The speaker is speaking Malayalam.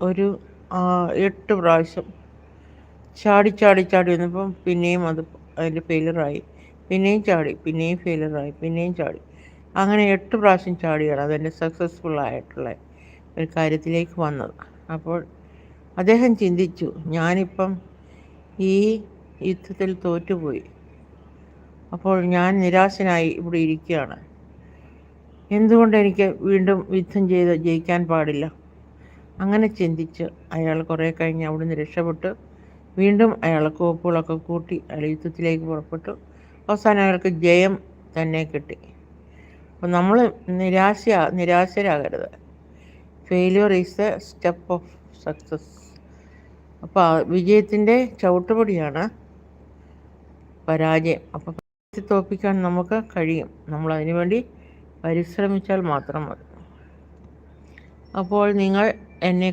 ഒരു 8 പ്രാവശ്യം ചാടി ചാടി ചാടി വന്നപ്പം പിന്നെയും അതിൽ ഫെയിലറായി. പിന്നെയും ചാടി, പിന്നെയും ഫെയിലറായി, പിന്നെയും ചാടി. അങ്ങനെ 8 പ്രാവശ്യം ചാടിയാണ് അതെൻ്റെ സക്സസ്ഫുള്ളായിട്ടുള്ള ഒരു കാര്യത്തിലേക്ക് വന്നത്. അപ്പോൾ അദ്ദേഹം ചിന്തിച്ചു, ഞാനിപ്പം ഈ യുദ്ധത്തിൽ തോറ്റുപോയി. അപ്പോൾ ഞാൻ നിരാശനായി ഇവിടെ ഇരിക്കുകയാണ്. എന്തുകൊണ്ട് എനിക്ക് വീണ്ടും യുദ്ധം ചെയ്ത് ജയിക്കാൻ പാടില്ല? അങ്ങനെ ചിന്തിച്ച് അയാൾ കുറേ കഴിഞ്ഞ് അവിടുന്ന് രക്ഷപ്പെട്ട് വീണ്ടും അയാൾ കോപ്പുകളൊക്കെ കൂട്ടി അയാൾ യുദ്ധത്തിലേക്ക് പുറപ്പെട്ടു. അവസാനം അയാൾക്ക് ജയം തന്നെ കിട്ടി. അപ്പോൾ നമ്മൾ നിരാശരാകരുത്. Failure is a step of success. അപ്പോൾ വിജയത്തിൻ്റെ ചവിട്ടുപടിയാണ് പരാജയം. അപ്പോൾ തോൽപ്പിക്കാൻ നമുക്ക് കഴിയും, നമ്മൾ അതിനു വേണ്ടി പരിശ്രമിച്ചാൽ മാത്രം മതി. അപ്പോൾ നിങ്ങൾ എന്നെ